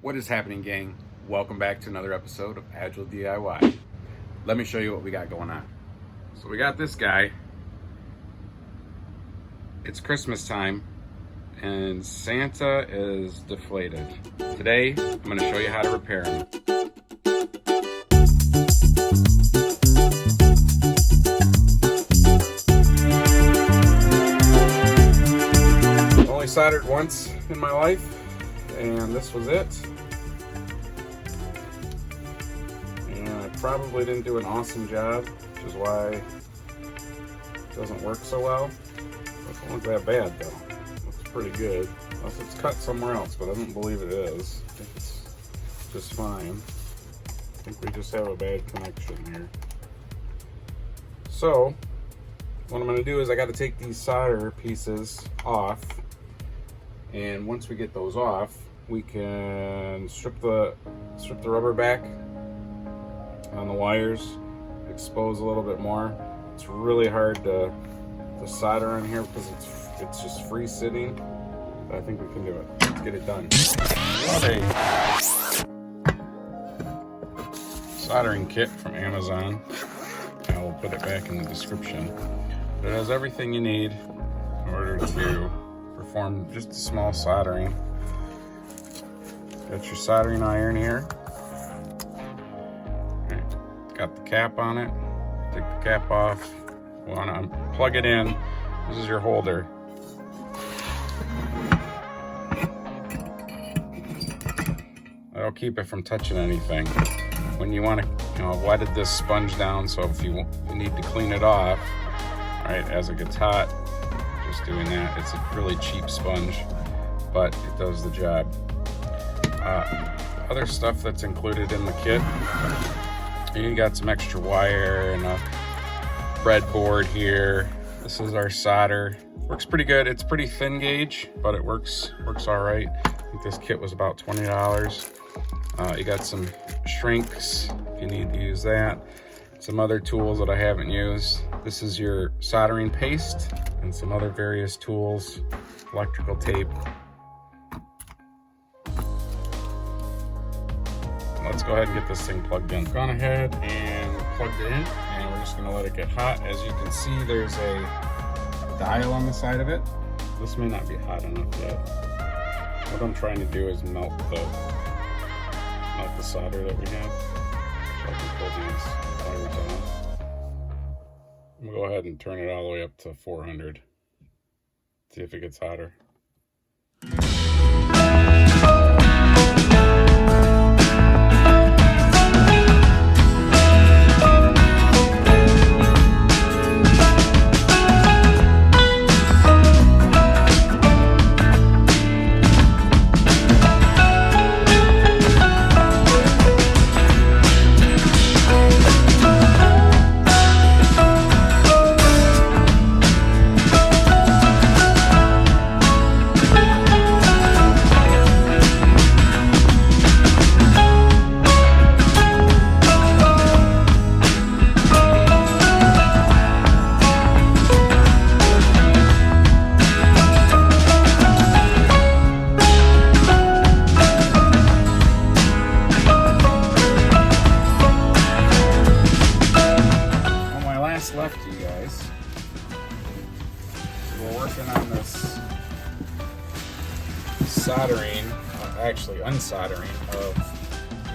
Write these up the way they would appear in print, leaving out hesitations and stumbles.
What is happening, gang? Welcome back to another episode of Agile DIY. Let me show you what we got going on. So we got this guy. It's Christmas time and Santa is deflated. Today, I'm going to show you how to repair him. Only soldered once in my life, and this was it. And I probably didn't do an awesome job, which is why it doesn't work so well. This one's that bad though. Looks pretty good. Unless it's cut somewhere else, but I don't believe it is. I think it's just fine. I think we just have a bad connection here. So what I'm going to do is I got to take these solder pieces off, and once we get those off, we can strip the rubber back on the wires, expose a little bit more. It's really hard to solder on here because it's just free sitting, but I think we can do it. Let's get it done. Okay. Soldering kit from Amazon. I will put it back in the description. But it has everything you need in order to perform just a small soldering. Got your soldering iron here. Okay. Got the cap on it. Take the cap off. You want to plug it in. This is your holder. That'll keep it from touching anything. When you want to, wetted this sponge down, so if you need to clean it off, right, as it gets hot, just doing that. It's a really cheap sponge, but it does the job. Other stuff that's included in the kit, you got some extra wire and a breadboard here. This is our solder. Works pretty good. It's pretty thin gauge, but it works all right. I think this kit was about $20. You got some shrinks if you need to use that. Some other tools that I haven't used. This is your soldering paste and some other various tools, electrical tape. Let's go ahead and get this thing plugged in. Gone ahead and plugged it in, and we're just gonna let it get hot. As you can see, there's a dial on the side of it. This may not be hot enough yet. What I'm trying to do is melt the solder that we have. So I can pull these wires off. I'm gonna go ahead and turn it all the way up to 400. See if it gets hotter. Left, you guys. So we're working on this soldering, actually unsoldering of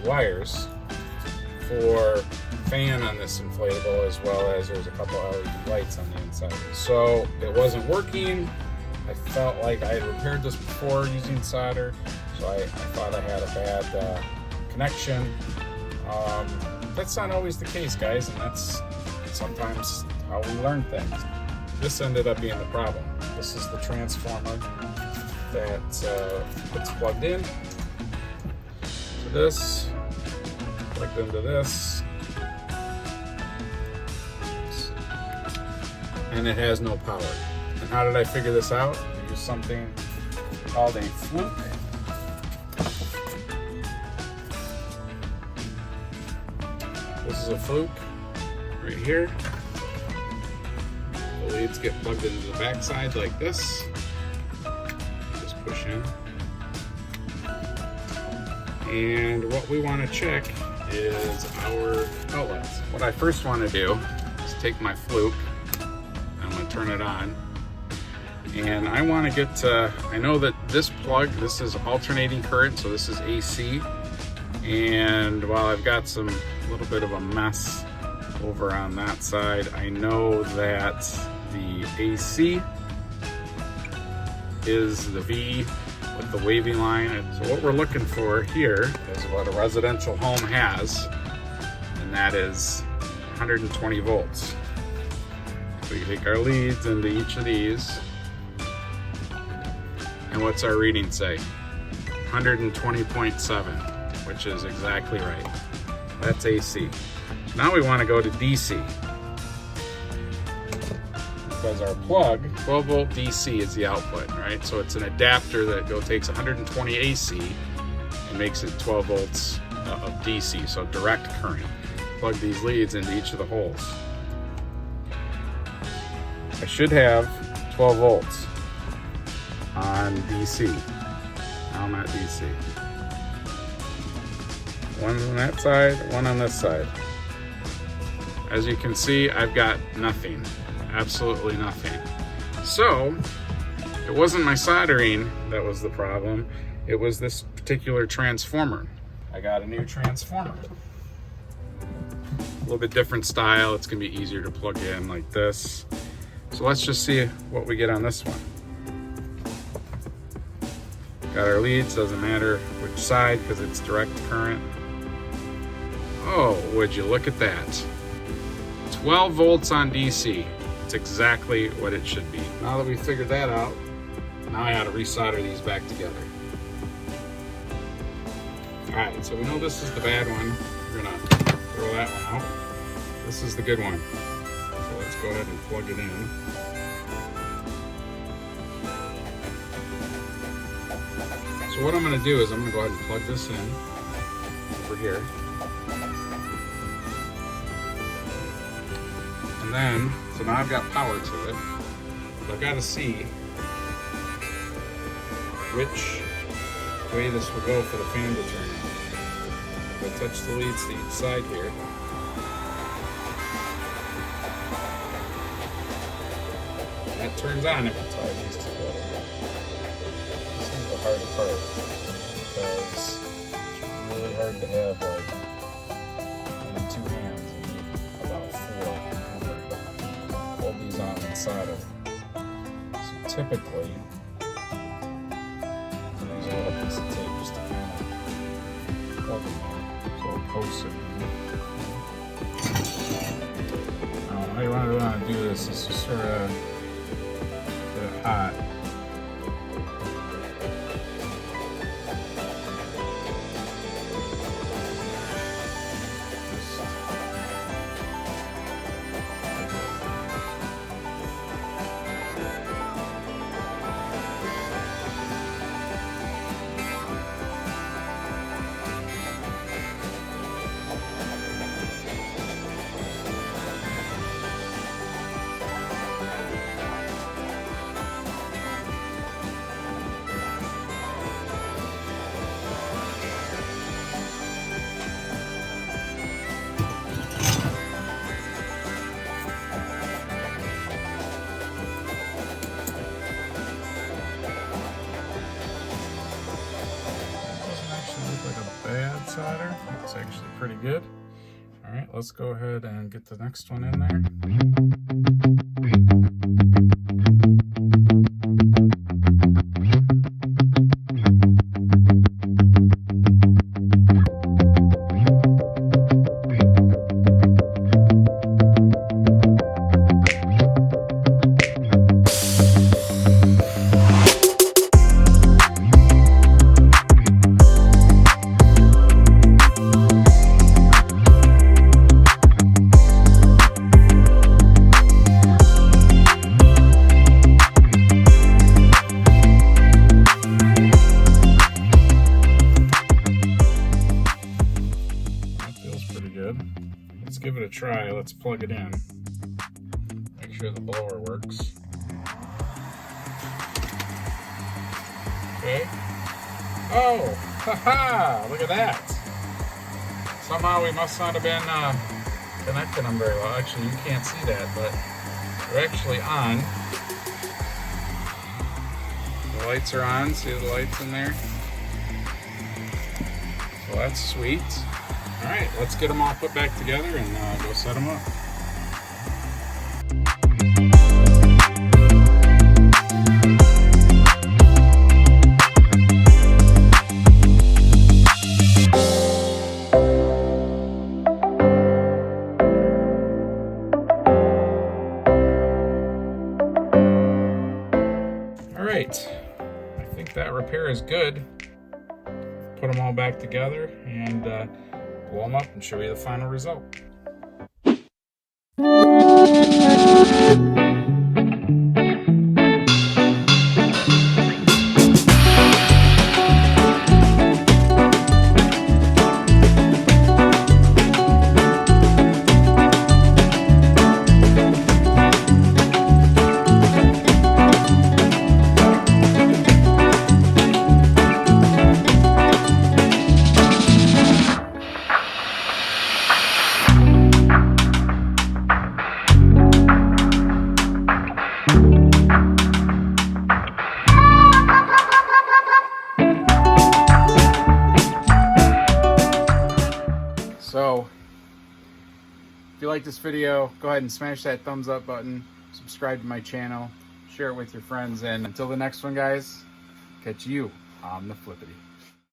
the wires for fan on this inflatable, as well as there's a couple LED lights on the inside. So it wasn't working. I felt like I had repaired this before using solder, so I thought I had a bad connection. That's not always the case, guys, and that's sometimes how we learn things. This ended up being the problem. This is the transformer that gets plugged in to this, plugged into this, and it has no power. And how did I figure this out? I used something called a fluke. This is a fluke right here. The leads get plugged into the backside like this. Just push in. And what we want to check is our outlets. What I first want to do is take my fluke. I'm going to turn it on. And I want to get to, I know that this plug, this is alternating current, so this is AC. And while I've got a little bit of a mess over on that side, I know that the AC is the V with the wavy line. So what we're looking for here is what a residential home has, and that is 120 volts. So we take our leads into each of these, and what's our reading say? 120.7, which is exactly right. That's AC. Now we want to go to DC, because our plug, 12 volt DC is the output, right? So it's an adapter that takes 120 AC and makes it 12 volts of DC, so direct current. Plug these leads into each of the holes. I should have 12 volts on DC. Now I'm at DC. One on that side, one on this side. As you can see, I've got nothing. Absolutely nothing. So, it wasn't my soldering that was the problem. It was this particular transformer. I got a new transformer. A little bit different style. It's gonna be easier to plug in like this. So let's just see what we get on this one. Got our leads, doesn't matter which side because it's direct current. Oh, would you look at that? 12 volts on DC. It's exactly what it should be. Now that we figured that out, now I gotta resolder these back together. Alright, so we know this is the bad one. We're gonna throw that one out. This is the good one. So let's go ahead and plug it in. So what I'm gonna do is I'm gonna go ahead and plug this in over here. And then, so now I've got power to it, but I've got to see which way this will go for the fan to turn on. I'll touch the leads to each side here. And that turns on if I tie these together. This is the hard part, because it's really hard to have like two hands and need about four. Hold these on inside of. So typically, use a little piece of tape just to kind of hold them there, so it'll post it. How you want to do this is just sort of get it hot. Bad solder. It's actually pretty good. All right, let's go ahead and get the next one in there. Let's give it a try. Let's plug it in. Make sure the blower works. Okay. Oh! Haha, look at that. Somehow we must not have been connecting them very well. Actually, you can't see that, but they're actually on. The lights are on. See the lights in there? So that's sweet. All right, let's get them all put back together and go set them up. All right, I think that repair is good. Put them all back together and blow them up and show you the final result. So, if you like this video, go ahead and smash that thumbs up button, subscribe to my channel, share it with your friends, and until the next one, guys, catch you on the flippity.